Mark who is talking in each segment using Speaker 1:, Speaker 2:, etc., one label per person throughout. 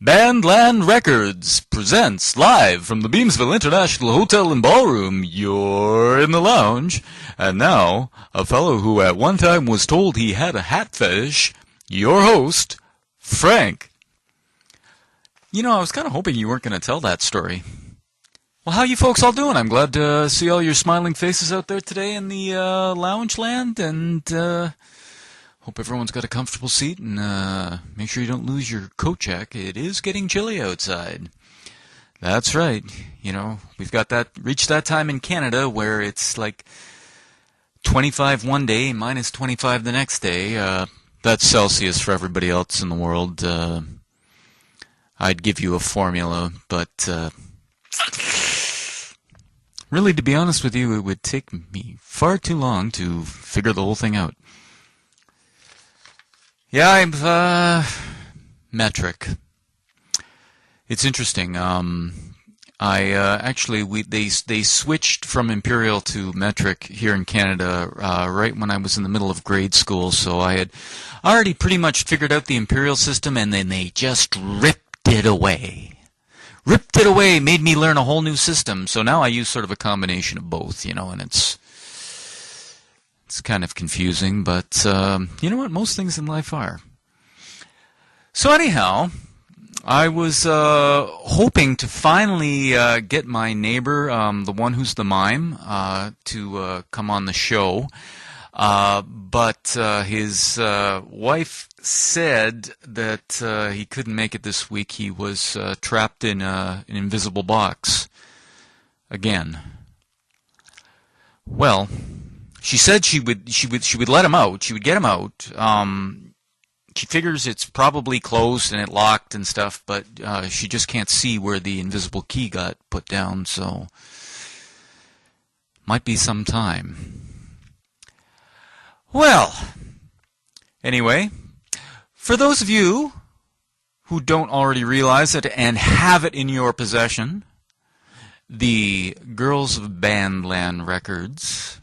Speaker 1: Bandland Records presents live from the Beamsville International Hotel and Ballroom. You're in the lounge. And now, a fellow who at one time was told he had a hat fetish, your host, Frank. You know, I was kind of hoping you weren't going to tell that story. Well, how you folks all doing? I'm glad to see all your smiling faces out there today in the lounge land, and hope everyone's got a comfortable seat, and make sure you don't lose your coat check. It is getting chilly outside. That's right. You know, we've got reached that time in Canada where it's like 25 one day, minus 25 the next day. That's Celsius for everybody else in the world. I'd give you a formula, but really, to be honest with you, it would take me far too long to figure the whole thing out. Yeah, metric. It's interesting. They switched from imperial to metric here in Canada right when I was in the middle of grade school. So I had already pretty much figured out the imperial system, and then they just ripped it away. Ripped it away, made me learn a whole new system. So now I use sort of a combination of both, you know, and it's kind of confusing, but you know what? Most things in life are. So anyhow, I was hoping to finally get my neighbor, the one who's the mime, to come on the show. But his wife said that he couldn't make it this week. He was trapped in an invisible box again. Well, she said she would let him out. She would get him out. She figures it's probably closed and it locked and stuff, but she just can't see where the invisible key got put down. So might be some time. Well, anyway, for those of you who don't already realize it and have it in your possession, the Girls of Bandland Records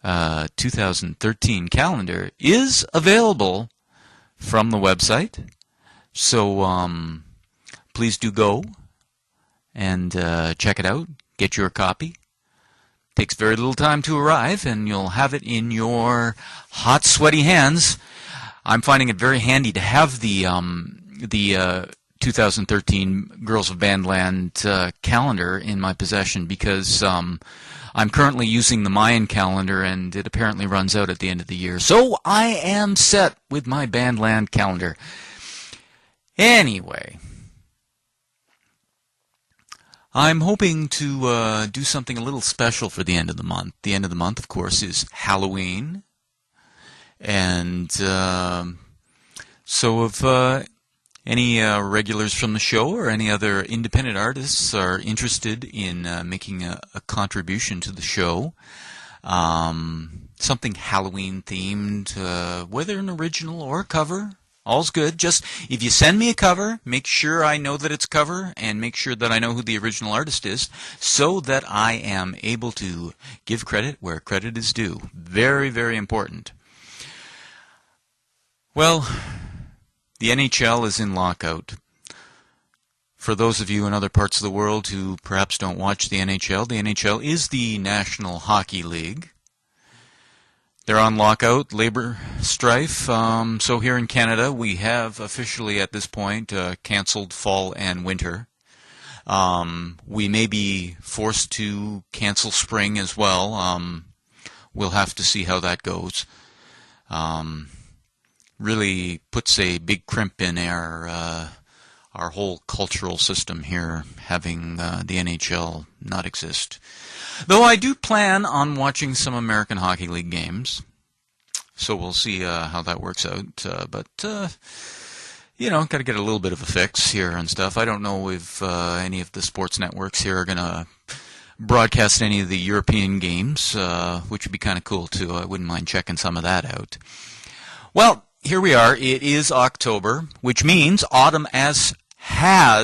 Speaker 1: 2013 calendar is available from the website. So please do go and check it out. Get your copy. Takes very little time to arrive, and you'll have it in your hot, sweaty hands. I'm finding it very handy to have the 2013 Girls of Bandland calendar in my possession, because I'm currently using the Mayan calendar, and it apparently runs out at the end of the year. So I am set with my Bandland calendar. Anyway, I'm hoping to do something a little special for the end of the month. The end of the month, of course, is Halloween. And so if any regulars from the show or any other independent artists are interested in making a contribution to the show, something Halloween-themed, whether an original or a cover, all's good. Just, if you send me a cover, make sure I know that it's a cover, and make sure that I know who the original artist is, so that I am able to give credit where credit is due. Very, very important. Well, the NHL is in lockout. For those of you in other parts of the world who perhaps don't watch the NHL is the National Hockey League. They're on lockout, labor strife. So here in Canada, we have officially at this point canceled fall and winter. We may be forced to cancel spring as well. We'll have to see how that goes. Really puts a big crimp in our whole cultural system here, having the NHL not exist. Though I do plan on watching some American Hockey League games, so we'll see how that works out. But you know, got to get a little bit of a fix here and stuff. I don't know if any of the sports networks here are going to broadcast any of the European games, which would be kind of cool too. I wouldn't mind checking some of that out. Well, here we are. It is October, which means autumn has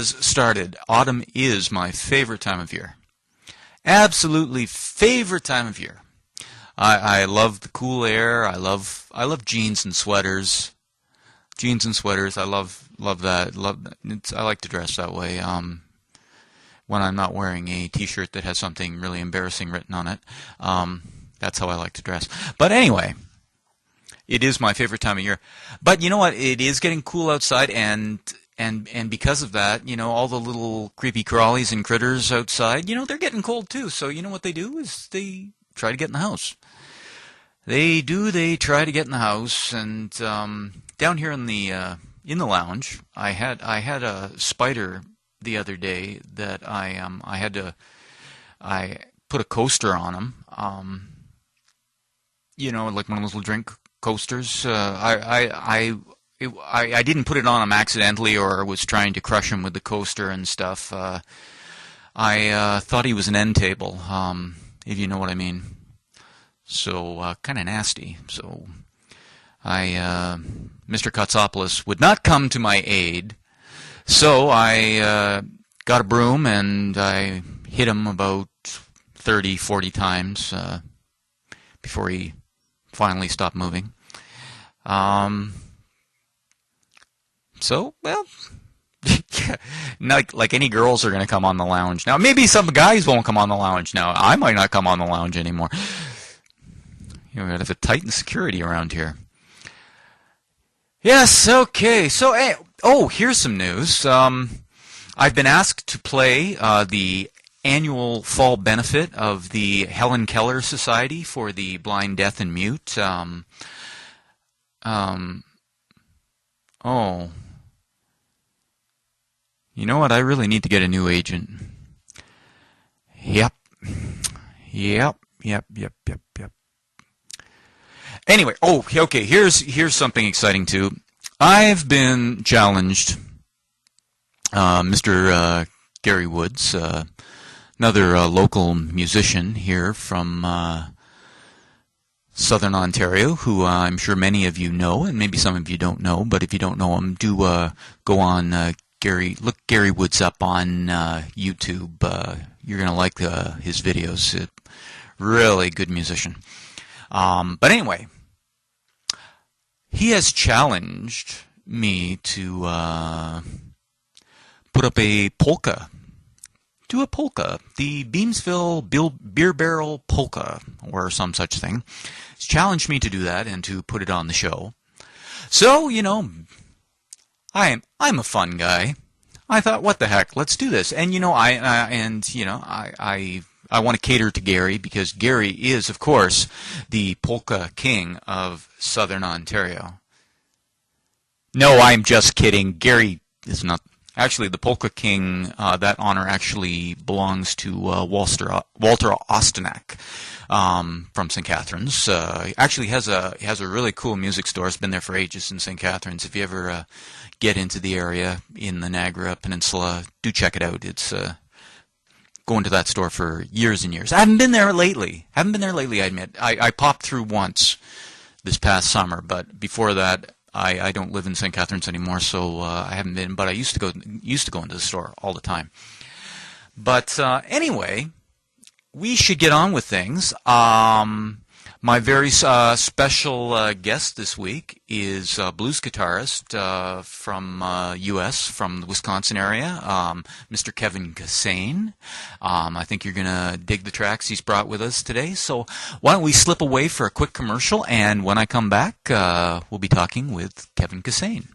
Speaker 1: started. Autumn is my favorite time of year. Absolutely favorite time of year. I love the cool air. I love jeans and sweaters. jeans and sweaters. I love that. I like to dress that way. When I'm not wearing a T-shirt that has something really embarrassing written on it. That's how I like to dress. But anyway, it is my favorite time of year. But you know what? It is getting cool outside, and because of that, all the little creepy crawlies and critters outside, they're getting cold too. So you know what they do is they try to get in the house. They try to get in the house, and down here in the lounge, I had a spider the other day that I put a coaster on him. Like one of those little drink coasters. I didn't put it on him accidentally or was trying to crush him with the coaster and stuff. I thought he was an end table, if you know what I mean. So kind of nasty. So Mr. Katsopoulos would not come to my aid. So I got a broom and I hit him about 30, 40 times before he finally stopped moving. So, well, not like any girls are going to come on the lounge. Now, maybe some guys won't come on the lounge now. I might not come on the lounge anymore. We're going to have to tighten security around here. Yes, okay. So, hey, here's some news. I've been asked to play the annual fall benefit of the Helen Keller Society for the Blind, Deaf, and Mute. You know what? I really need to get a new agent. Yep. Anyway, okay, here's something exciting too. I've been challenged, Mr. Gary Woods, another local musician here from Southern Ontario, who I'm sure many of you know, and maybe some of you don't know, but if you don't know him, do go on look Gary Woods up on YouTube. You're going to like his videos. Really good musician. But anyway, he has challenged me to put up a polka. Do a polka. The Beamsville Beer Barrel Polka, or some such thing. He's challenged me to do that and to put it on the show. So, I'm a fun guy. I thought, what the heck, let's do this. And I want to cater to Gary because Gary is, of course, the polka king of Southern Ontario. No, I'm just kidding. Gary is not. Actually, the polka king, that honor actually belongs to Walter Ostenak from St. Catharines. Actually has a really cool music store. It's been there for ages in St. Catharines. If you ever get into the area in the Niagara Peninsula, do check it out. It's going to that store for years and years. I haven't been there lately, I admit. I popped through once this past summer, but before that, I don't live in St. Catharines anymore, so I haven't been. But I used to go into the store all the time. But anyway, we should get on with things. My very special guest this week is a blues guitarist from U.S., from the Wisconsin area, Mr. Kevin Kissane. I think you're going to dig the tracks he's brought with us today. So why don't we slip away for a quick commercial, and when I come back, we'll be talking with Kevin Kissane.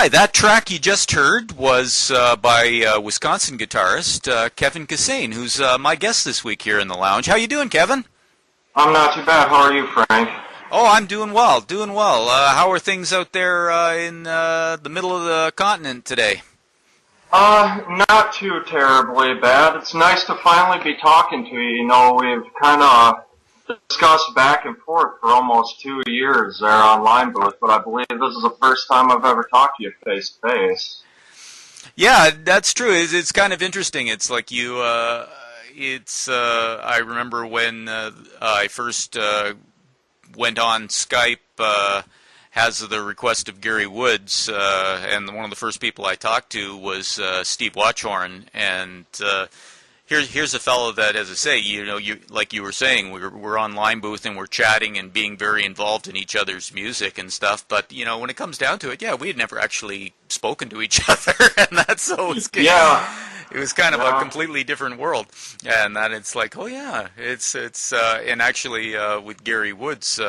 Speaker 1: Hi, that track you just heard was by Wisconsin guitarist Kevin Kissane, who's my guest this week here in the lounge. How you doing, Kevin?
Speaker 2: I'm not too bad. How are you, Frank?
Speaker 1: Oh, I'm doing well, doing well. How are things out there in the middle of the continent today?
Speaker 2: Not too terribly bad. It's nice to finally be talking to you. You know, we've kind of discussed back and forth for almost 2 years there online booth, but I believe this is the first time I've ever talked to you face to face.
Speaker 1: Yeah, that's true. It's kind of interesting. It's like you, I remember when I first went on Skype, has the request of Gary Woods, and one of the first people I talked to was Steve Watchhorn, and here's a fellow that, as I say, you know, like you were saying, we're on Line Booth and we're chatting and being very involved in each other's music and stuff. But you know, when it comes down to it, yeah, we had never actually spoken to each other, and that's so it was kind of a completely different world. And then it's like, oh yeah, it's and actually with Gary Woods,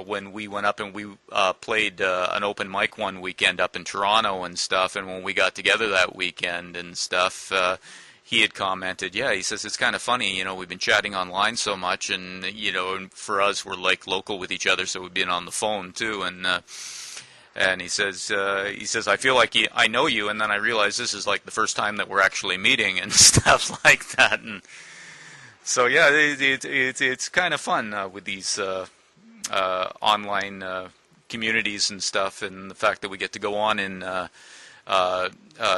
Speaker 1: when we went up and we played an open mic one weekend up in Toronto and stuff, and when we got together that weekend and stuff. He had commented, yeah, he says, it's kind of funny, you know, we've been chatting online so much, and, you know, and for us, we're like local with each other, so we've been on the phone too, and he says, I feel like I know you, and then I realize this is like the first time that we're actually meeting and stuff like that, and so, yeah, it's kind of fun with these online communities and stuff, and the fact that we get to go on and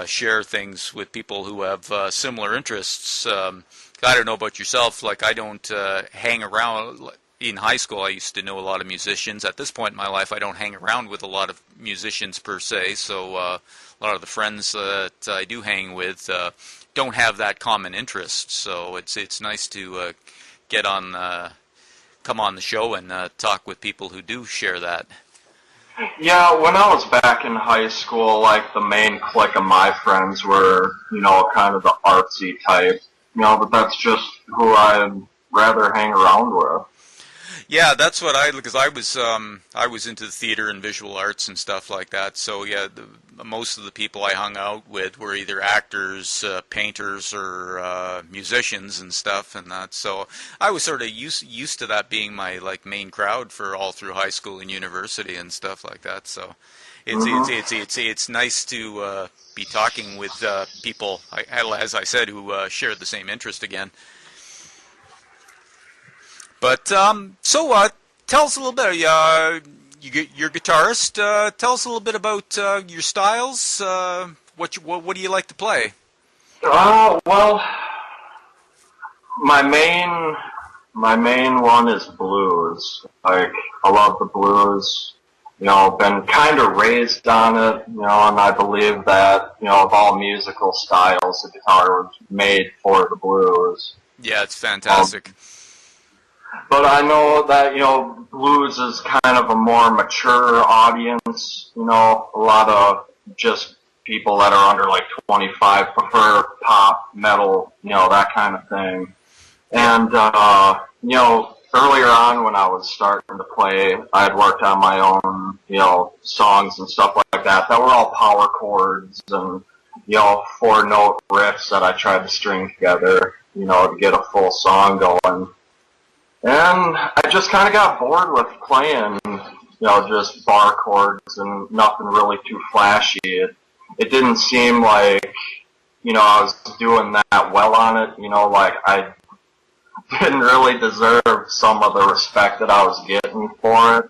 Speaker 1: share things with people who have similar interests. I don't know about yourself, like I don't hang around. In high school, I used to know a lot of musicians. At this point in my life, I don't hang around with a lot of musicians per se, so a lot of the friends that I do hang with don't have that common interest, so it's nice to come on the show and talk with people who do share that.
Speaker 2: Yeah, when I was back in high school, like, the main clique of my friends were, you know, kind of the artsy type, you know, but that's just who I'd rather hang around with.
Speaker 1: Yeah, that's what because I was into the theater and visual arts and stuff like that. So yeah, most of the people I hung out with were either actors, painters, or musicians and stuff, and that. So I was sort of used to that being my like main crowd for all through high school and university and stuff like that. So it's nice to be talking with people, as I said, who share the same interest again. But so tell us a little bit. You're a guitarist. Tell us a little bit about your styles. What do you like to play?
Speaker 2: Well, my main one is blues. Like, I love the blues. You know, been kind of raised on it. You know, and I believe that, you know, of all musical styles, the guitar was made for the blues.
Speaker 1: Yeah, it's fantastic.
Speaker 2: But I know that, you know, blues is kind of a more mature audience. You know, a lot of just people that are under like 25 prefer pop, metal, you know, that kind of thing. And, you know, earlier on when I was starting to play, I had worked on my own, you know, songs and stuff like that. That were all power chords and, you know, 4-note riffs that I tried to string together, you know, to get a full song going. And I just kind of got bored with playing, you know, just bar chords and nothing really too flashy. It didn't seem like, you know, I was doing that well on it. You know, like I didn't really deserve some of the respect that I was getting for it.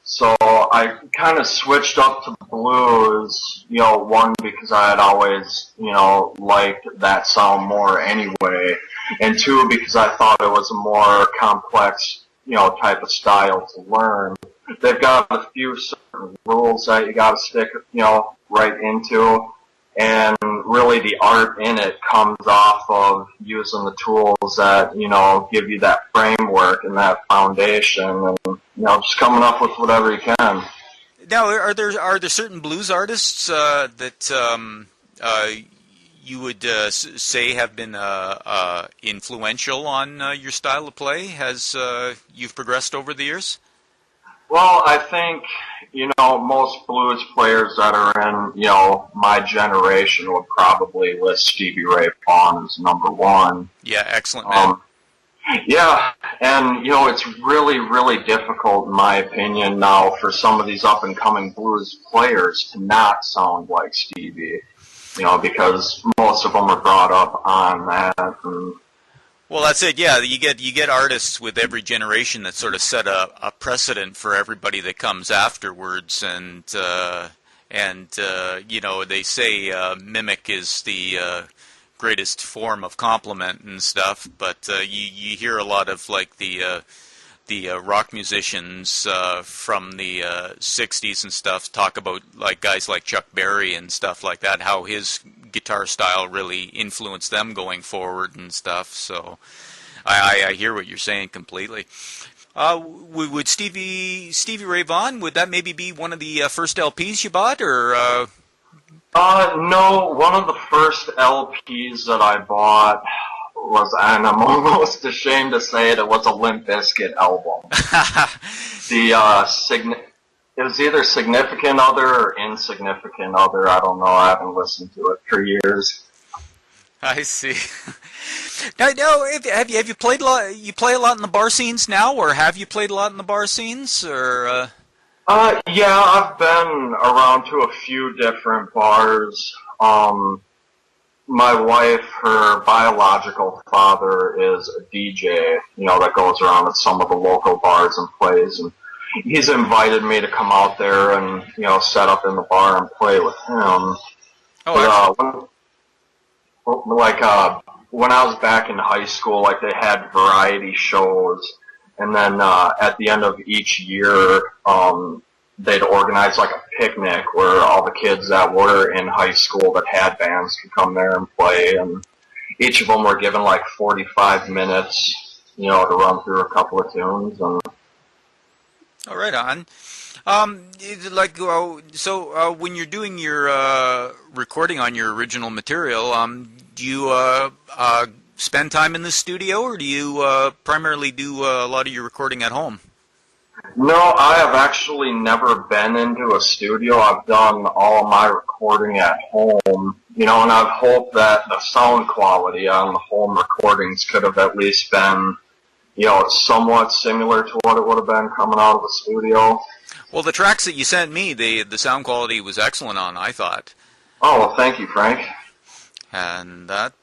Speaker 2: So I kind of switched up to blues, you know, one, because I had always, you know, liked that sound more anyway, and two, because I thought it was a more complex, you know, type of style to learn. They've got a few certain rules that you got to stick, you know, right into, and really the art in it comes off of using the tools that, you know, give you that framework and that foundation, and, you know, just coming up with whatever you can.
Speaker 1: Now, are there certain blues artists that you would say have been influential on your style of play as you've progressed over the years?
Speaker 2: Well, I think, most blues players that are in, my generation would probably list Stevie Ray Vaughan as number one.
Speaker 1: Yeah, excellent man.
Speaker 2: Yeah, and, it's really, really difficult, in my opinion, now for some of these up-and-coming blues players to not sound like Stevie, because most of them are brought up on that. And,
Speaker 1: Well, that's it. Yeah, you get artists with every generation that sort of set a precedent for everybody that comes afterwards, and they say mimic is the greatest form of compliment and stuff. But you hear a lot of like the rock musicians from the '60s and stuff talk about like guys like Chuck Berry and stuff like that, how his guitar style really influenced them going forward and stuff. So I hear what you're saying completely. Would Stevie Ray Vaughan, would that maybe be one of the first LPs you bought, or?
Speaker 2: No, one of the first LPs that I bought was, and I'm almost ashamed to say it was a Limp Bizkit album. It was either Significant Other or Insignificant Other. I don't know. I haven't listened to it for years.
Speaker 1: I see. Now, have you played a lot? You play a lot in the bar scenes now, or have you played a lot in the bar scenes, or?
Speaker 2: Yeah, I've been around to a few different bars. My wife, her biological father is a DJ, that goes around at some of the local bars and plays, and he's invited me to come out there and, set up in the bar and play with him.
Speaker 1: Oh,
Speaker 2: when I was back in high school, like, they had variety shows, and then, at the end of each year, they'd organize like a picnic where all the kids that were in high school that had bands could come there and play, and each of them were given like 45 minutes, to run through a couple of tunes. And
Speaker 1: all right on. When you're doing your recording on your original material, do you spend time in the studio, or do you primarily do a lot of your recording at home?
Speaker 2: No, I have actually never been into a studio. I've done all of my recording at home, and I've hoped that the sound quality on the home recordings could have at least been, somewhat similar to what it would have been coming out of the studio.
Speaker 1: Well, the tracks that you sent me, the sound quality was excellent on, I thought.
Speaker 2: Oh, well, thank you, Frank.
Speaker 1: And that,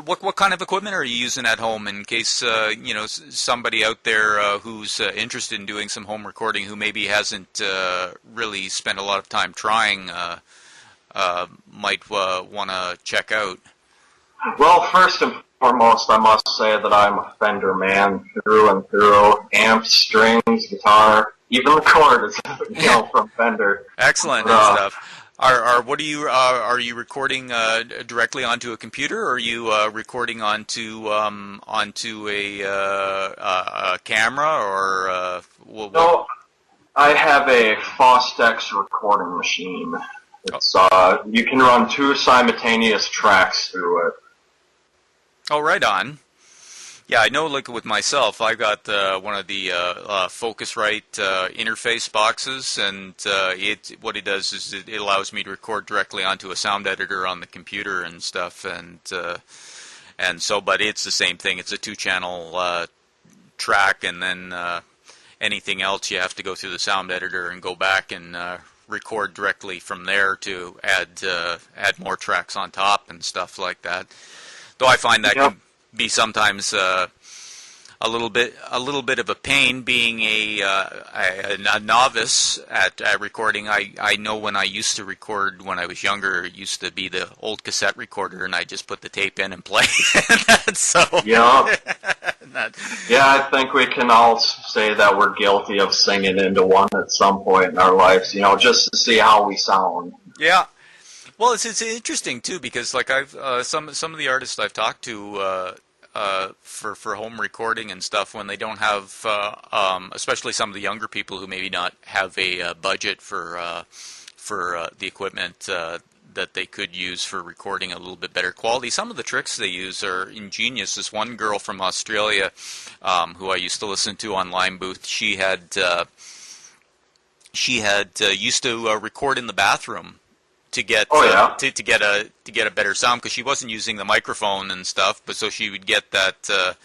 Speaker 1: what kind of equipment are you using at home in case, somebody out there who's interested in doing some home recording who maybe hasn't really spent a lot of time trying might want to check out?
Speaker 2: Well, first and foremost, I must say that I'm a Fender man through and through. Amps, strings, guitar, even the cord is, from Fender.
Speaker 1: Excellent stuff. Are you recording directly onto a computer, or are you recording onto a camera, or
Speaker 2: No, I have a Fostex recording machine. It's you can run 2 simultaneous tracks through it.
Speaker 1: Oh, right on. Yeah, I know, like with myself, I got one of the Focusrite interface boxes, and what it does is it allows me to record directly onto a sound editor on the computer and stuff, but it's the same thing. It's a 2-channel track, and then anything else you have to go through the sound editor and go back and record directly from there to add more tracks on top and stuff like that. Though I find that can be sometimes a little bit of a pain, being a novice at recording. I know when I used to record when I was younger, it used to be the old cassette recorder, and I just put the tape in and play.
Speaker 2: Yeah, I think we can all say that we're guilty of singing into one at some point in our lives, just to see how we sound.
Speaker 1: Yeah. Well, it's interesting too, because like I've some of the artists I've talked to for home recording and stuff, when they don't have especially some of the younger people who maybe not have a budget for the equipment, that they could use for recording a little bit better quality. Some of the tricks they use are ingenious. This one girl from Australia, who I used to listen to on Line Booth, she had used to record in the bathroom to get to get a better sound, because she wasn't using the microphone and stuff, but so she would get that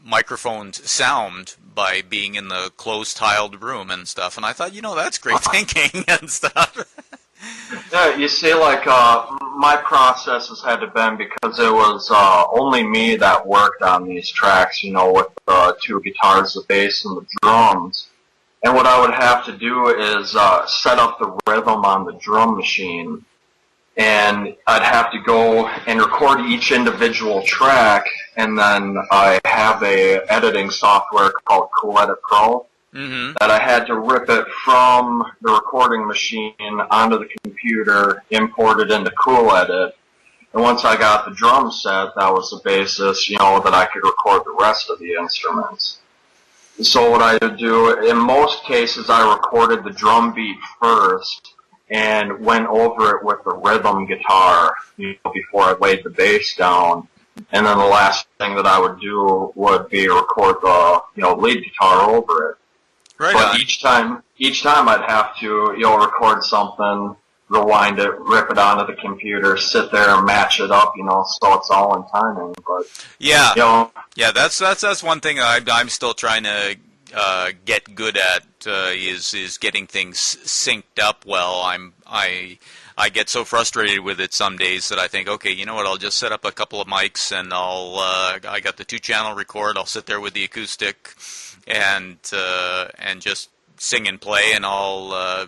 Speaker 1: microphone sound by being in the closed tiled room and stuff. And I thought, that's great thinking and stuff.
Speaker 2: Yeah, you see, like, my processes had to been, because it was only me that worked on these tracks, with the two guitars, the bass, and the drums. And what I would have to do is set up the rhythm on the drum machine. And I'd have to go and record each individual track, and then I have a editing software called Cool Edit Pro. Mm-hmm. That I had to rip it from the recording machine onto the computer, import it into Cool Edit, and once I got the drum set, that was the basis, that I could record the rest of the instruments. So what I would do, in most cases, I recorded the drum beat first and went over it with the rhythm guitar, before I laid the bass down. And then the last thing that I would do would be record the, lead guitar over it.
Speaker 1: Right.
Speaker 2: But each time I'd have to, record something, rewind it, rip it onto the computer, sit there and match it up, so it's all in timing. But
Speaker 1: yeah, that's one thing I'm still trying to get good at, is getting things synced up well. I get so frustrated with it some days that I think, okay, you know what? I'll just set up a couple of mics, and I got the 2-channel record. I'll sit there with the acoustic and just sing and play, and I'll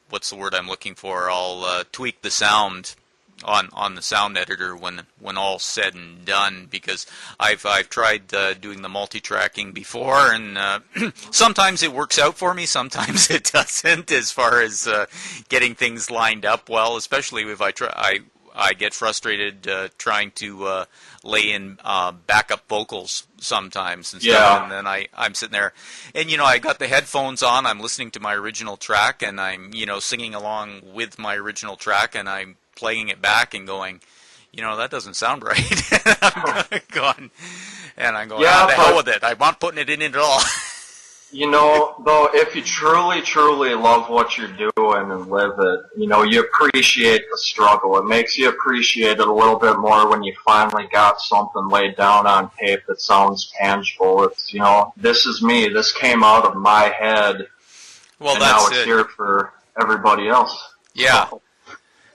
Speaker 1: what's the word I'm looking for? I'll tweak the sound on the sound editor when all's said and done, because I've tried doing the multi-tracking before, and sometimes it works out for me, sometimes it doesn't, as far as getting things lined up well, especially if I get frustrated trying to lay in backup vocals sometimes and stuff,
Speaker 2: yeah.
Speaker 1: And then I'm sitting there, and I got the headphones on, I'm listening to my original track, and I'm singing along with my original track, and I'm playing it back and going, that doesn't sound right. I'm going, the hell with it. I'm not putting it in at all.
Speaker 2: Though, if you truly, truly love what you're doing and live it, you appreciate the struggle. It makes you appreciate it a little bit more when you finally got something laid down on tape that sounds tangible. It's, this is me. This came out of my head.
Speaker 1: Well,
Speaker 2: and
Speaker 1: that's
Speaker 2: now it's here for everybody else.
Speaker 1: Yeah. So.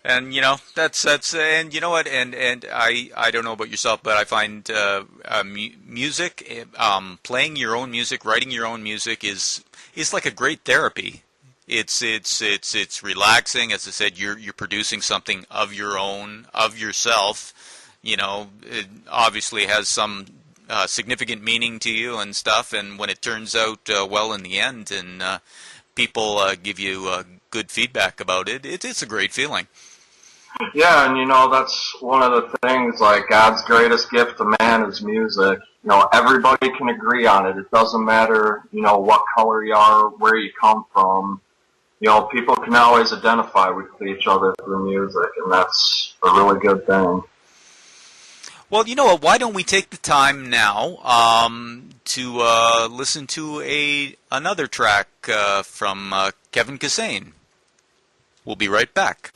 Speaker 1: And that's and you know what, and I don't know about yourself, but I find music, playing your own music, writing your own music is like a great therapy. It's relaxing. As I said, you're producing something of your own, of yourself. It obviously has some significant meaning to you and stuff. And when it turns out well in the end, and people give you good feedback about it, it's a great feeling.
Speaker 2: Yeah, and that's one of the things, like, God's greatest gift to man is music. Everybody can agree on it. It doesn't matter, what color you are, where you come from. People can always identify with each other through music, and that's a really good thing.
Speaker 1: Well, you know what? Why don't we take the time now to listen to another track from Kevin Kissane. We'll be right back.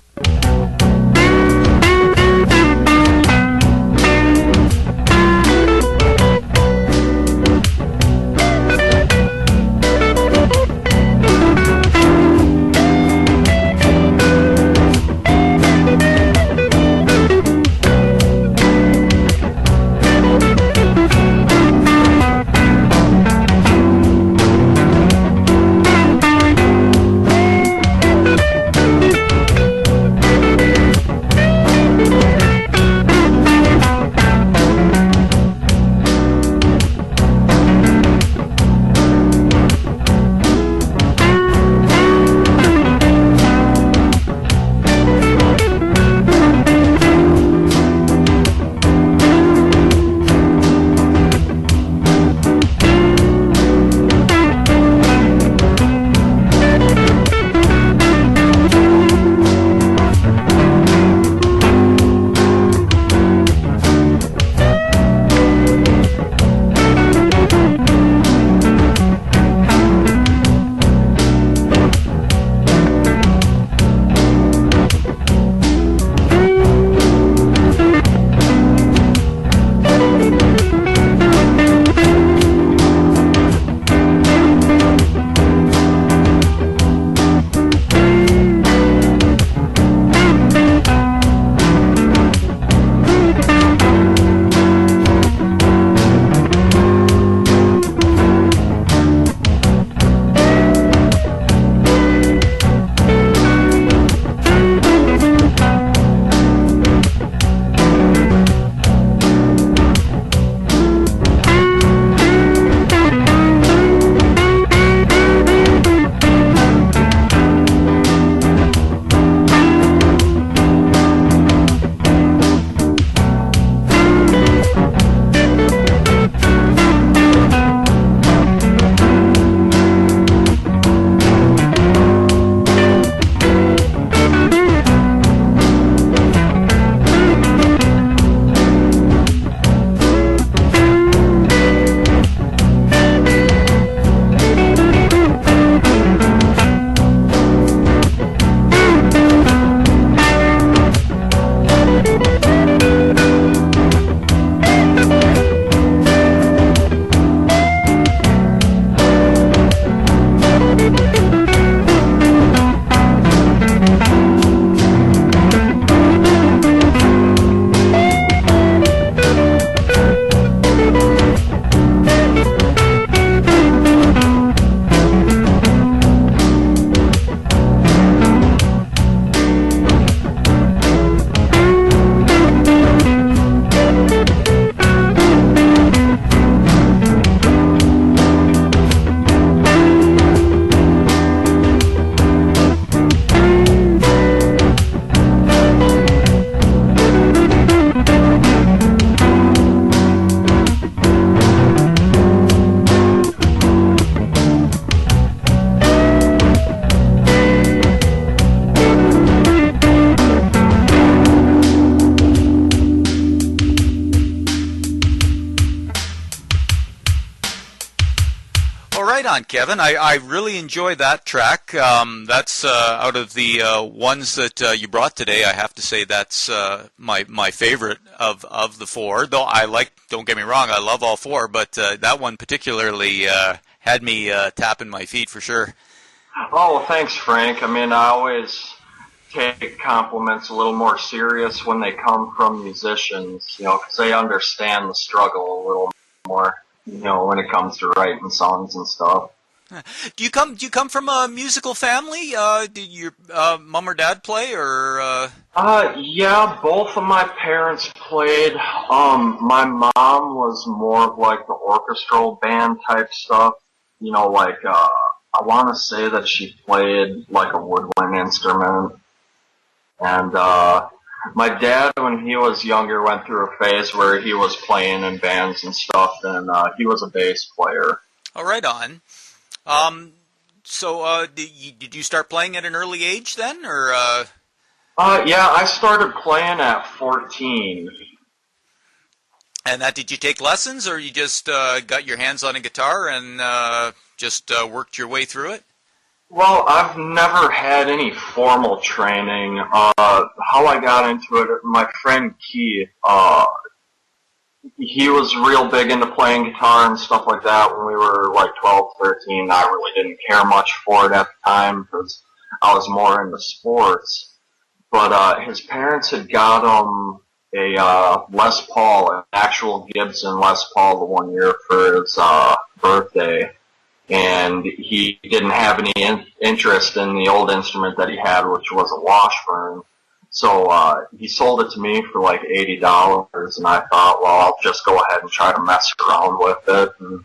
Speaker 1: right on, Kevin. I really enjoyed that track. That's out of the ones that you brought today. I have to say that's my favorite of the four. Though don't get me wrong, I love all four, but that one particularly had me tapping my feet for sure.
Speaker 2: Oh, thanks, Frank. I mean, I always take compliments a little more serious when they come from musicians, because they understand the struggle a little more, when it comes to writing songs and stuff.
Speaker 1: Do you come from a musical family? Did your mom or dad play, or?
Speaker 2: Yeah, both of my parents played. My mom was more of like the orchestral band type stuff. I want to say that she played like a woodwind instrument. And my dad, when he was younger, went through a phase where he was playing in bands and stuff, and he was a bass player.
Speaker 1: Oh, right on. So did you start playing at an early age then, or?
Speaker 2: Yeah, I started playing at 14.
Speaker 1: And did you take lessons, or you just got your hands on a guitar and just worked your way through it?
Speaker 2: Well, I've never had any formal training. How I got into it, my friend Keith, he was real big into playing guitar and stuff like that when we were like 12, 13. I really didn't care much for it at the time because I was more into sports. But his parents had got him a Les Paul, an actual Gibson Les Paul, the one year for his birthday. And he didn't have any interest in the old instrument that he had, which was a Washburn. So he sold it to me for like $80, and I thought, well, I'll just go ahead and try to mess around with it. And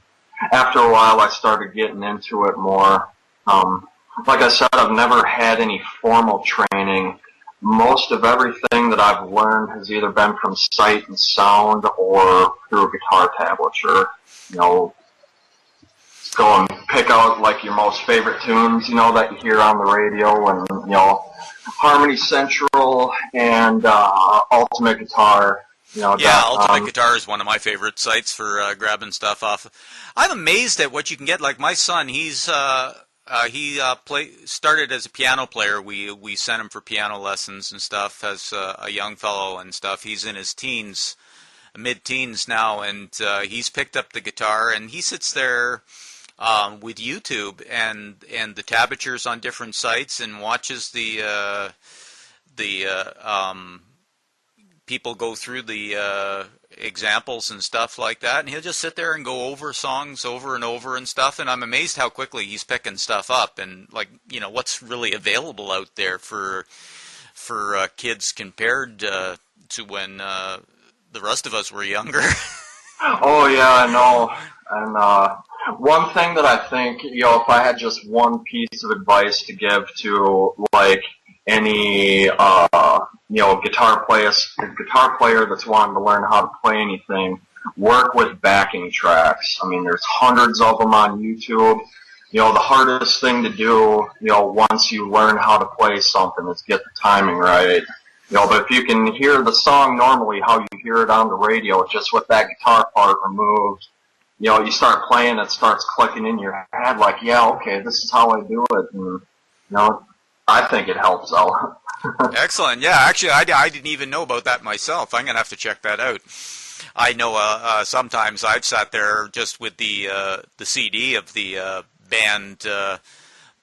Speaker 2: after a while, I started getting into it more. Like I said, I've never had any formal training. Most of everything that I've learned has either been from sight and sound or through a guitar tablature. Go and pick out like your most favorite tunes, that you hear on the radio, and Harmony Central and Ultimate Guitar.
Speaker 1: Yeah, Ultimate Guitar is one of my favorite sites for grabbing stuff off. I'm amazed at what you can get. Like my son, he started as a piano player. We sent him for piano lessons and stuff as a young fellow and stuff. He's in his teens, mid-teens now, and he's picked up the guitar, and he sits there with YouTube and the tablatures on different sites and watches the people go through the examples and stuff like that, and he'll just sit there and go over songs over and over and stuff, and I'm amazed how quickly he's picking stuff up and what's really available out there for kids compared to when the rest of us were younger.
Speaker 2: Oh yeah, I know. And one thing that I think, if I had just one piece of advice to give to like any guitar player that's wanting to learn how to play anything, work with backing tracks. I mean, there's hundreds of them on YouTube. The hardest thing to do, once you learn how to play something is get the timing right. But if you can hear the song normally how you hear it on the radio, just with that guitar part removed, you start playing, it starts clicking in your head like, yeah, okay, this is how I do it. And, I think it helps out.
Speaker 1: Excellent. Yeah, actually, I didn't even know about that myself. I'm going to have to check that out. I know sometimes I've sat there just with the CD of the band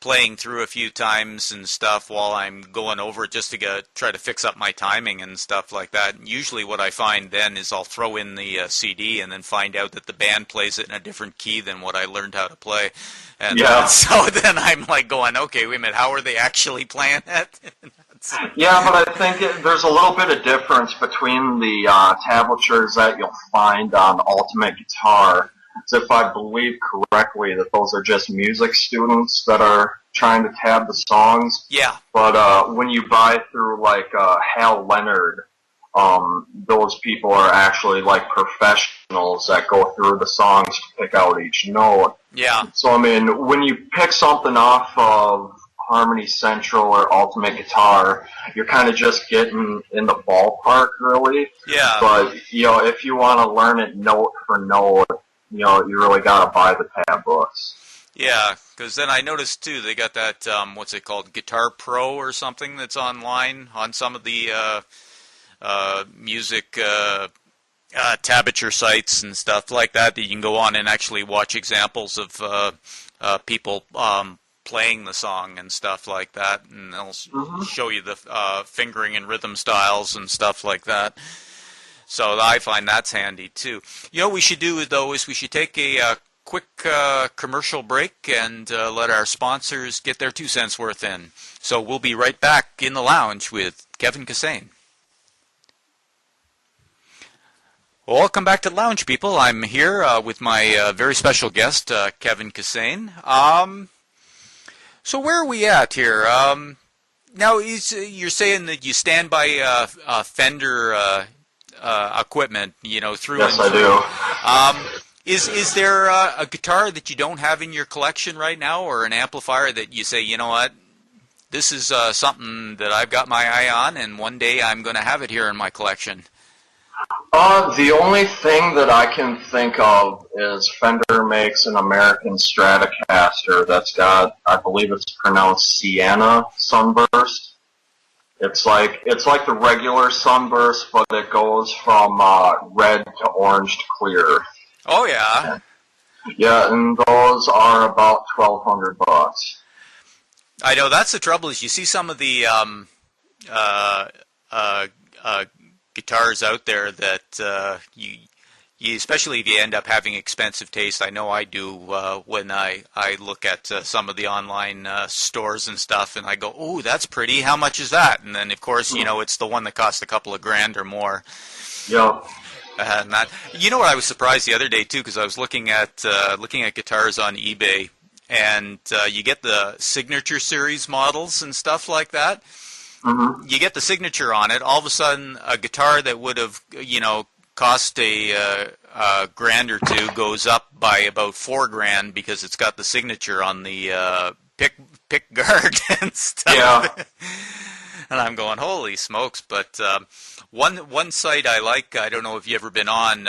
Speaker 1: playing through a few times and stuff while I'm going over it just to try to fix up my timing and stuff like that. And usually what I find then is I'll throw in the CD and then find out that the band plays it in a different key than what I learned how to play. And
Speaker 2: yeah.
Speaker 1: So then I'm like going, okay, wait a minute, how are they actually playing it?
Speaker 2: Yeah, but I think there's a little bit of difference between the tablatures that you'll find on Ultimate Guitar. So if I believe correctly, that those are just music students that are trying to tab the songs.
Speaker 1: Yeah.
Speaker 2: But when you buy through like Hal Leonard, those people are actually like professionals that go through the songs to pick out each note.
Speaker 1: Yeah.
Speaker 2: So I mean, when you pick something off of Harmony Central or Ultimate Guitar, you're kind of just getting in the ballpark, really.
Speaker 1: Yeah.
Speaker 2: But if you want to learn it note for note, you really got to buy the tab books.
Speaker 1: Yeah, because then I noticed too they got that what's it called, Guitar Pro or something that's online on some of the music tablature sites and stuff like that you can go on and actually watch examples of people playing the song and stuff like that, and they'll show you the fingering and rhythm styles and stuff like that. So I find that's handy too. You know what we should do though is we should take a quick commercial break and let our sponsors get their 2 cents worth in. So we'll be right back in the lounge with Kevin Kissane. Well, welcome back to Lounge, people. I'm here with my very special guest, Kevin Kissane. So where are we at here? Now, you're saying that you stand by Fender equipment, you know, through
Speaker 2: Yes,
Speaker 1: and
Speaker 2: I
Speaker 1: through. Is there a guitar that you don't have in your collection right now, or an amplifier that you say, you know what, this is something that I've got my eye on, and one day I'm going to have it here in my collection?
Speaker 2: The only thing that I can think of is Fender makes an American Stratocaster that's got, I believe it's pronounced Sienna Sunburst. It's like the regular Sunburst, but it goes from red to orange to clear.
Speaker 1: Oh yeah.
Speaker 2: Yeah, and those are about $1,200.
Speaker 1: I know that's the trouble. Is you see some of the guitars out there that you especially if you end up having expensive taste. I know I do when I look at some of the online stores and stuff, and I go, "Oh, that's pretty. How much is that?" And then of course, you know, it's the one that costs a couple of grand or more.
Speaker 2: Yeah.
Speaker 1: And that, you know what, I was surprised the other day too, because I was looking at guitars on eBay, and you get the Signature Series models and stuff like that.
Speaker 2: Mm-hmm.
Speaker 1: You get the signature on it. All of a sudden, a guitar that would have, you know, cost a grand or two goes up by about $4,000 because it's got the signature on the pick guard and stuff.
Speaker 2: Yeah.
Speaker 1: And I'm going, holy smokes! But one site I like, I don't know if you've ever been on,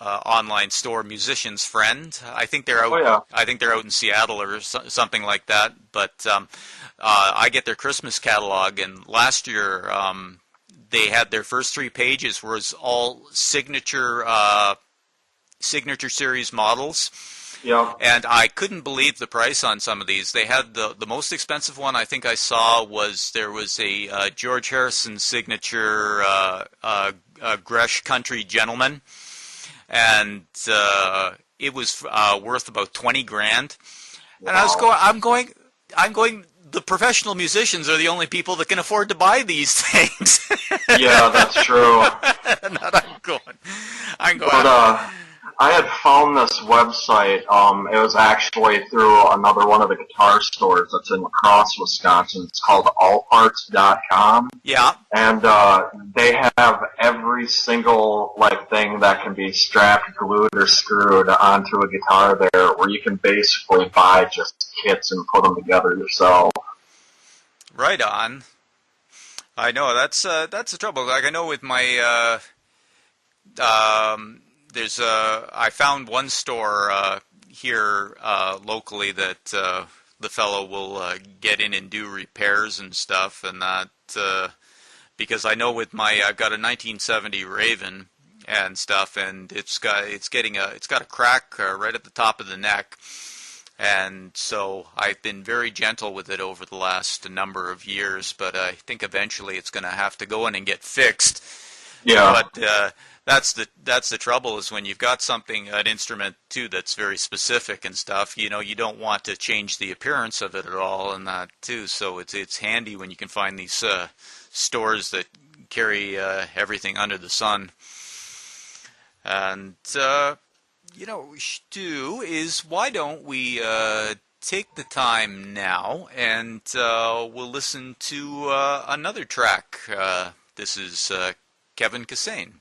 Speaker 1: online store, Musician's Friend. I think they're out.
Speaker 2: Oh, yeah.
Speaker 1: I think they're out in Seattle or something like that. But I get their Christmas catalog, and last year they had their first 3 pages was all signature series models.
Speaker 2: Yeah.
Speaker 1: And I couldn't believe the price on some of these. They had the most expensive one I think I saw was there was a George Harrison signature Gresh Country Gentleman, and it was worth about $20,000.
Speaker 2: Wow.
Speaker 1: And I'm going. The professional musicians are the only people that can afford to buy these things.
Speaker 2: Yeah, that's true.
Speaker 1: And I'm going.
Speaker 2: But I had found this website. It was actually through another one of the guitar stores that's in La Crosse, Wisconsin. It's called allparts.com.
Speaker 1: Yeah.
Speaker 2: And they have every single thing that can be strapped, glued, or screwed onto a guitar there, where you can basically buy just kits and put them together yourself.
Speaker 1: Right on. I know that's the trouble. Like I know with my I found one store here locally that the fellow will get in and do repairs and stuff, and that because I know with I've got a 1970 Raven and stuff, and it's got a crack right at the top of the neck. And so I've been very gentle with it over the last number of years, but I think eventually it's going to have to go in and get fixed.
Speaker 2: Yeah.
Speaker 1: But that's the trouble is when you've got an instrument too that's very specific and stuff. You know, you don't want to change the appearance of it at all, and that too. So it's handy when you can find these stores that carry everything under the sun. And you know, what we should do is, why don't we take the time now and we'll listen to another track. This is Kevin Kissane.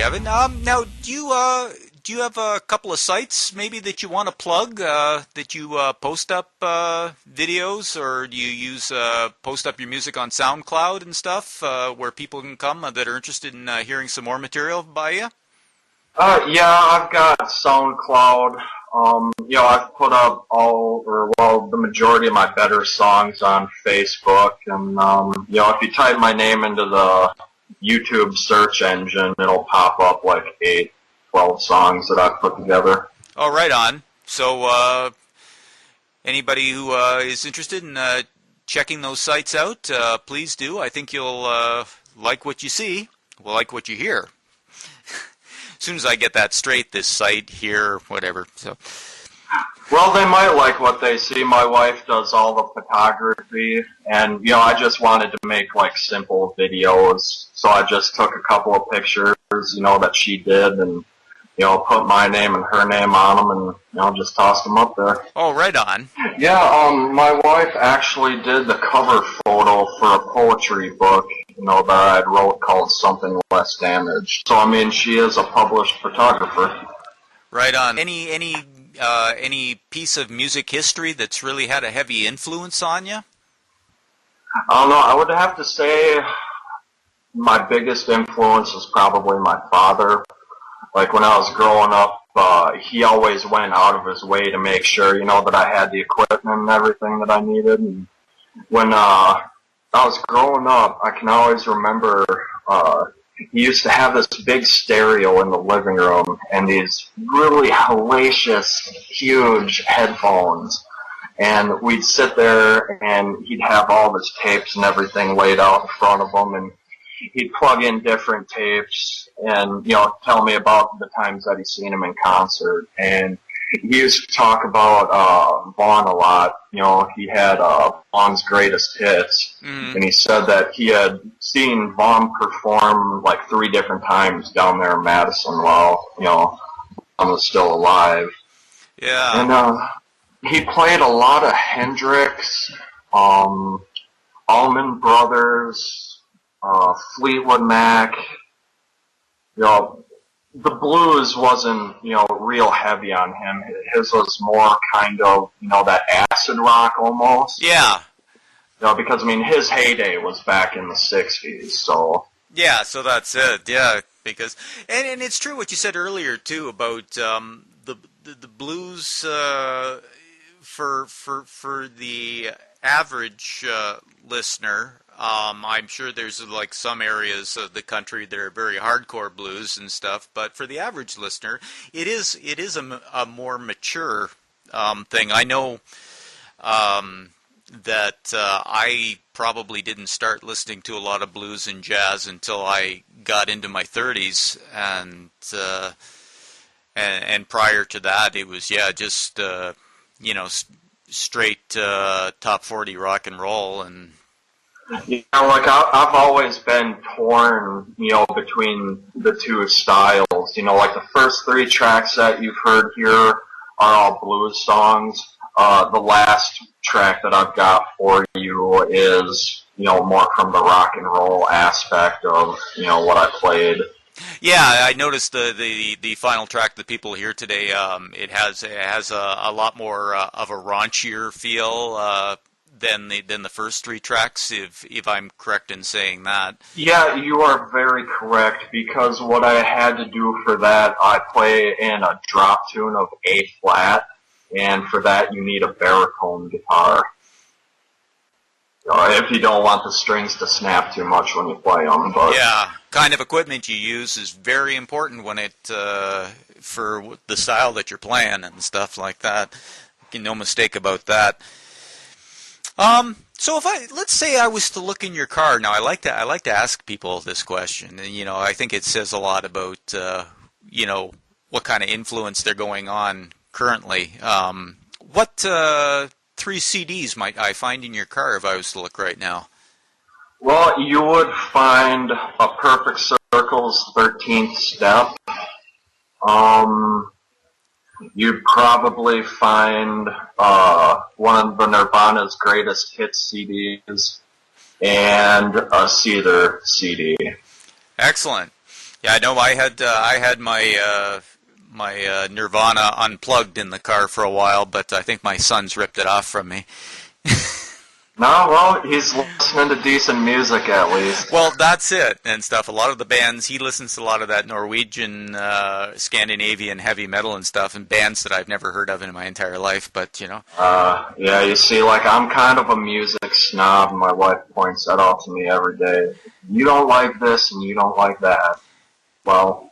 Speaker 1: Kevin. Now, do you have a couple of sites maybe that you want to plug, that you post up videos, or do you use post up your music on SoundCloud and stuff, where people can come that are interested in hearing some more material by you?
Speaker 2: Yeah, I've got SoundCloud. I've put up the majority of my better songs on Facebook, and if you type my name into the YouTube search engine, it'll pop up like 12 songs that I've put together.
Speaker 1: Oh, right on. So, anybody who is interested in checking those sites out, please do. I think you'll like what you see, like what you hear. As soon as I get that straight, this site here, whatever. So,
Speaker 2: well, they might like what they see. My wife does all the photography, and I just wanted to make like simple videos, so I just took a couple of pictures, that she did, and put my name and her name on them, and just tossed them up there.
Speaker 1: Oh, right on.
Speaker 2: Yeah, my wife actually did the cover photo for a poetry book, that I had wrote called Something Less Damaged. So, she is a published photographer.
Speaker 1: Right on. Any piece of music history that's really had a heavy influence on you?
Speaker 2: I don't know. I would have to say my biggest influence is probably my father. Like, when I was growing up, he always went out of his way to make sure, that I had the equipment and everything that I needed. And when I was growing up, I can always remember he used to have this big stereo in the living room and these really hellacious, huge headphones. And we'd sit there and he'd have all his tapes and everything laid out in front of him, and he'd plug in different tapes and, tell me about the times that he's seen him in concert. And he used to talk about Vaughn a lot. He had Vaughn's Greatest Hits, and he said that he had seen Vaughn perform like 3 different times down there in Madison while, Vaughn was still alive.
Speaker 1: Yeah.
Speaker 2: And he played a lot of Hendrix, Allman Brothers, Fleetwood Mac. The blues wasn't, real heavy on him. His was more kind of, that acid rock almost.
Speaker 1: Yeah.
Speaker 2: Because, his heyday was back in the 60s, so.
Speaker 1: Yeah, so that's it, yeah, because, and it's true what you said earlier, too, about the blues, for the average listener. I'm sure there's like some areas of the country that are very hardcore blues and stuff, but for the average listener, it is a more mature thing. I know that I probably didn't start listening to a lot of blues and jazz until I got into my 30s, and prior to that, it was just straight top 40 rock and roll. And
Speaker 2: I've always been torn, between the two styles. Like the first 3 tracks that you've heard here are all blues songs. The last track that I've got for you is, more from the rock and roll aspect of, what I played.
Speaker 1: Yeah, I noticed the final track that people hear today. It has a lot more of a raunchier feel than the first 3 tracks, if I'm correct in saying that.
Speaker 2: Yeah, you are very correct, because what I had to do for that, I play in a drop tune of A flat, and for that you need a baritone guitar. If you don't want the strings to snap too much when you play them. But
Speaker 1: yeah, kind of equipment you use is very important when for the style that you're playing and stuff like that. No mistake about that. So let's say I was to look in your car. Now I like to ask people this question, and I think it says a lot about what kind of influence they're going on currently. What 3 CDs might I find in your car if I was to look right now?
Speaker 2: Well, you would find A Perfect Circle's 13th Step. You'd probably find one of the Nirvana's greatest hits CDs and a Seether CD.
Speaker 1: Excellent. Yeah, I know. I had my Nirvana unplugged in the car for a while, but I think my son's ripped it off from me.
Speaker 2: No, well, he's listening to decent music at least.
Speaker 1: Well, that's it and stuff. A lot of the bands, he listens to a lot of that Norwegian, Scandinavian heavy metal and stuff, and bands that I've never heard of in my entire life, but, you know.
Speaker 2: Yeah, you see, like, I'm kind of a music snob, and my wife points that out to me every day. You don't like this, and you don't like that. Well,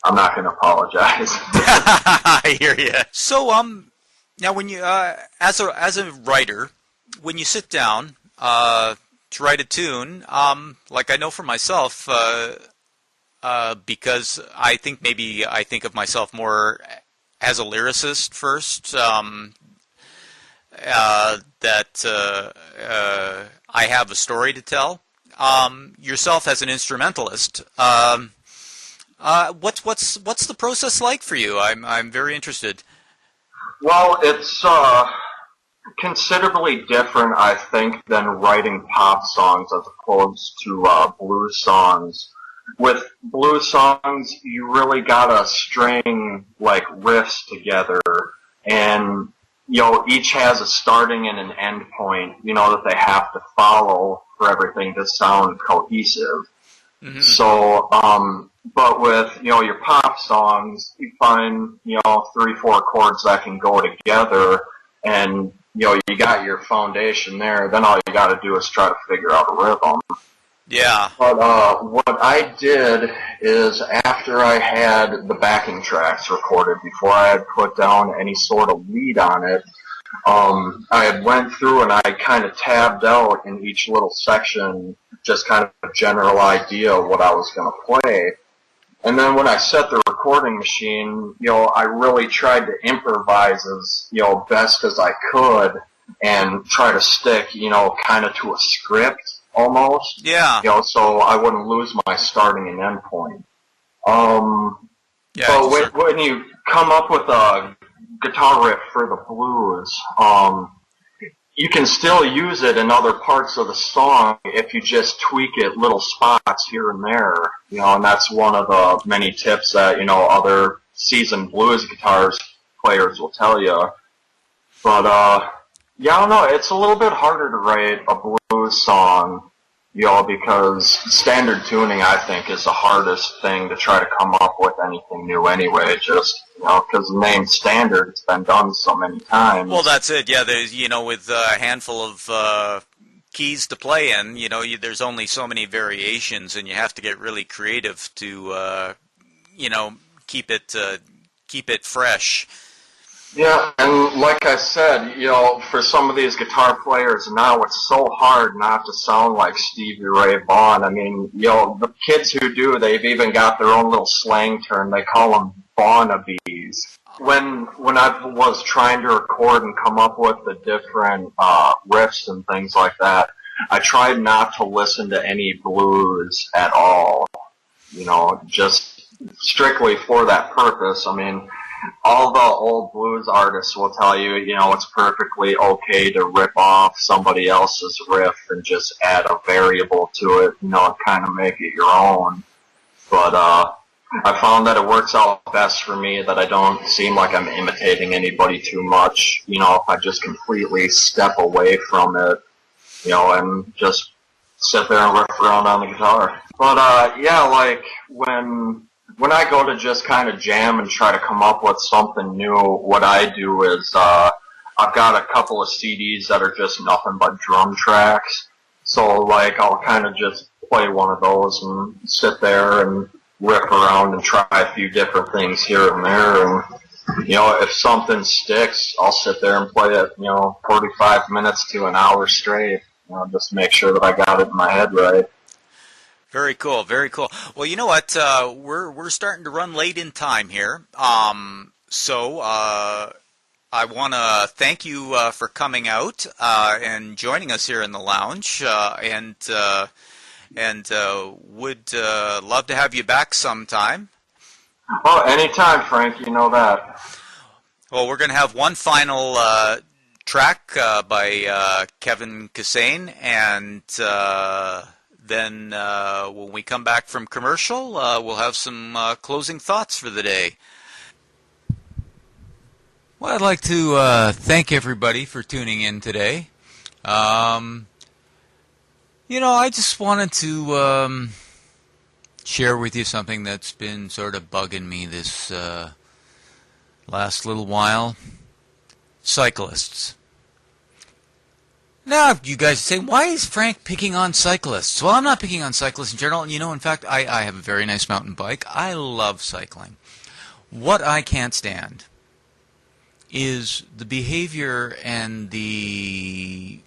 Speaker 2: I'm not going to apologize.
Speaker 1: I hear you. So, now when you, as a writer, when you sit down to write a tune, like I know for myself, because I think maybe I think of myself more as a lyricist first, that I have a story to tell. Yourself as an instrumentalist, what's the process like for you? I'm very interested.
Speaker 2: Well, it's considerably different, I think, than writing pop songs as opposed to blues songs. With blues songs, you really gotta string, like, riffs together, and, you know, each has a starting and an end point, you know, that they have to follow for everything to sound cohesive. Mm-hmm. So, but with, you know, your pop songs, you find, you know, 3-4 chords that can go together, and, you know, you got your foundation there, then all you gotta do is try to figure out a rhythm.
Speaker 1: Yeah.
Speaker 2: But what I did is after I had the backing tracks recorded, before I had put down any sort of lead on it, I had went through and I kind of tabbed out in each little section just kind of a general idea of what I was going to play. And then when I set the recording machine, you know, I really tried to improvise as, you know, best as I could and try to stick, you know, kind of to a script almost.
Speaker 1: Yeah.
Speaker 2: You know, so I wouldn't lose my starting and end point.
Speaker 1: Yeah,
Speaker 2: but when you come up with a guitar riff for the blues, you can still use it in other parts of the song if you just tweak it little spots here and there, you know, and that's one of the many tips that, you know, other seasoned blues guitars players will tell you. But, yeah, I don't know, it's a little bit harder to write a blues song, you know, because standard tuning, I think, is the hardest thing to try to come up with anything new anyway, just, you know, because the name standard, it's been done so many times.
Speaker 1: Well, that's it, yeah, there's, you know, with a handful of keys to play in, you know, there's only so many variations, and you have to get really creative to, you know, keep it fresh.
Speaker 2: Yeah, and like I said, you know, for some of these guitar players now, it's so hard not to sound like Stevie Ray Vaughan. I mean, you know, the kids who do, they've even got their own little slang term. They call them Vaughanabees. When I was trying to record and come up with the different riffs and things like that, I tried not to listen to any blues at all, you know, just strictly for that purpose. I mean, all the old blues artists will tell you, you know, it's perfectly okay to rip off somebody else's riff and just add a variable to it, you know, and kind of make it your own. But I found that it works out best for me that I don't seem like I'm imitating anybody too much, you know, if I just completely step away from it, you know, and just sit there and riff around on the guitar. But yeah, like when I go to just kind of jam and try to come up with something new, what I do is I've got a couple of CDs that are just nothing but drum tracks. So, like, I'll kind of just play one of those and sit there and riff around and try a few different things here and there. And, you know, if something sticks, I'll sit there and play it, you know, 45 minutes to an hour straight. You know, just to make sure that I got it in my head right.
Speaker 1: Very cool, very cool. Well, you know what? We're starting to run late in time here. So I want to thank you for coming out and joining us here in the lounge, and would love to have you back sometime.
Speaker 2: Oh, anytime, Frank. You know that.
Speaker 1: Well, we're going to have one final track by Kissane, and then when we come back from commercial, we'll have some closing thoughts for the day. Well, I'd like to thank everybody for tuning in today. I just wanted to share with you something that's been sort of bugging me this last little while. Cyclists. Now, you guys say, why is Frank picking on cyclists? Well, I'm not picking on cyclists in general. In fact, I have a very nice mountain bike. I love cycling. What I can't stand is the behavior and the,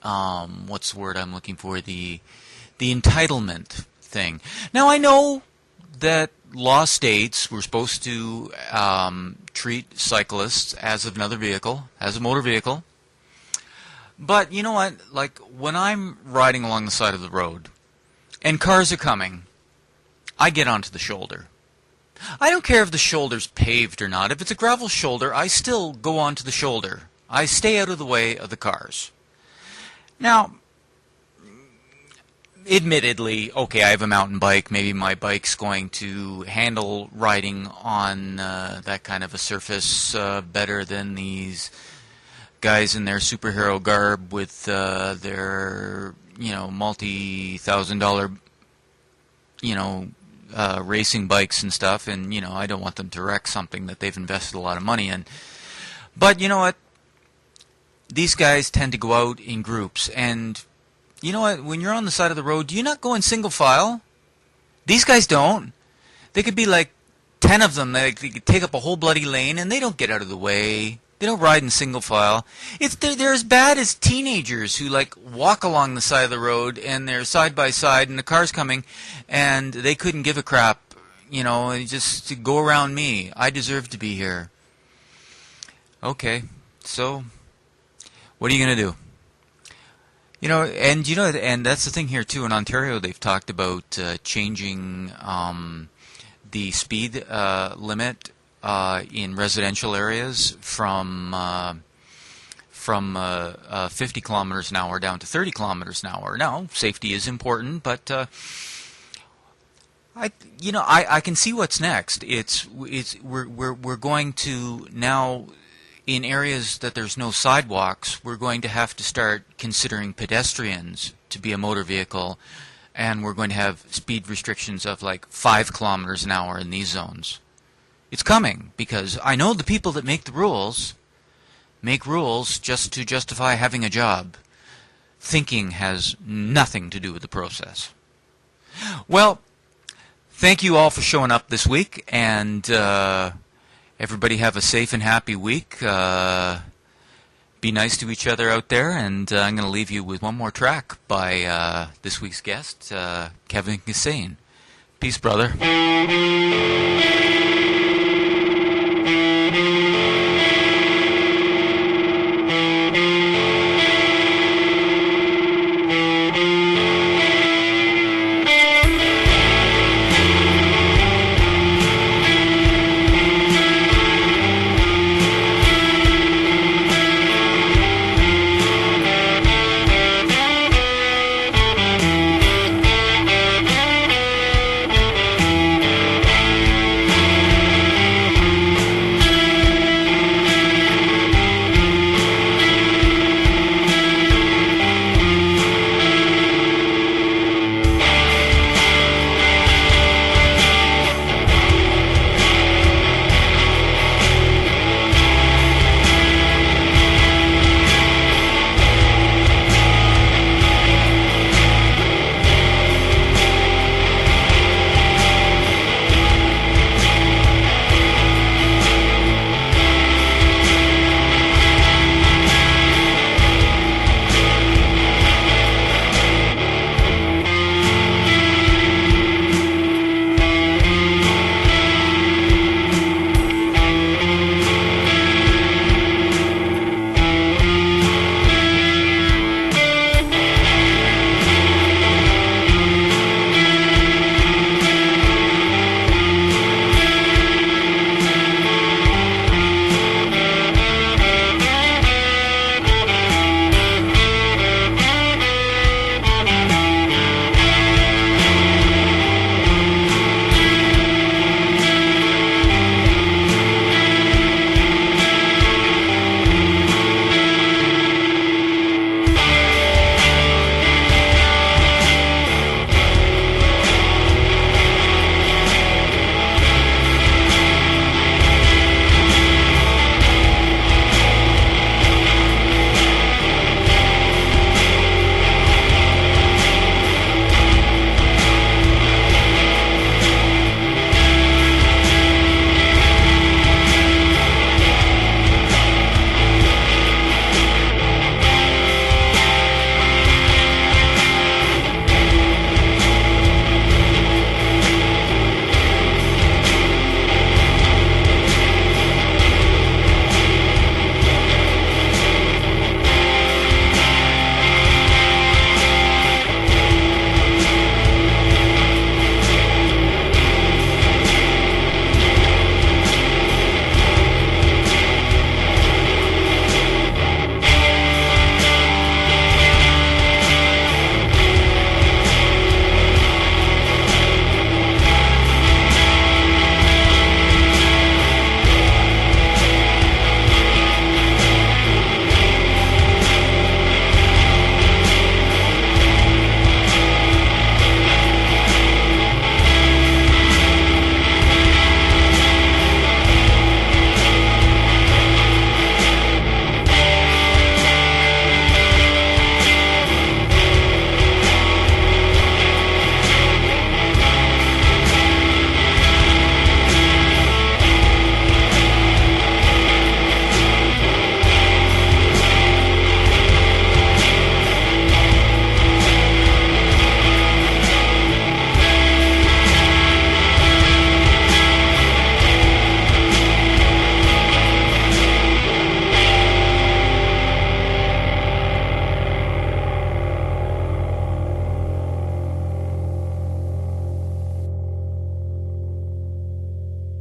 Speaker 1: what's the word I'm looking for? The entitlement thing. Now, I know that law states we're supposed to treat cyclists as another vehicle, as a motor vehicle. But you know what? Like when I'm riding along the side of the road and cars are coming, I get onto the shoulder. I don't care if the shoulder's paved or not. If it's a gravel shoulder, I still go onto the shoulder. I stay out of the way of the cars. Now, admittedly, okay, I have a mountain bike. Maybe my bike's going to handle riding on that kind of a surface better than these guys in their superhero garb with their, multi-$1,000, racing bikes and stuff. And, I don't want them to wreck something that they've invested a lot of money in. But you know what? These guys tend to go out in groups, and you know what? When you're on the side of the road, do you not go in single file? These guys don't. They could be like 10 of them. They could take up a whole bloody lane, and they don't get out of the way. They don't ride in single file. They're as bad as teenagers who walk along the side of the road, and they're side by side, and the car's coming, and they couldn't give a crap. Just to go around me. I deserve to be here. Okay, so what are you going to do? And that's the thing here too. In Ontario, they've talked about changing the speed limit in residential areas from 50 kilometers an hour down to 30 kilometers an hour. Now, safety is important, but I can see what's next. We're going to now, in areas that there's no sidewalks, we're going to have to start considering pedestrians to be a motor vehicle, and we're going to have speed restrictions of 5 kilometers an hour in these zones. It's coming, because I know the people that make the rules make rules just to justify having a job. Thinking has nothing to do with the process. Well, thank you all for showing up this week, and everybody have a safe and happy week. Be nice to each other out there, and I'm going to leave you with one more track by this week's guest, Kissane. Peace, brother.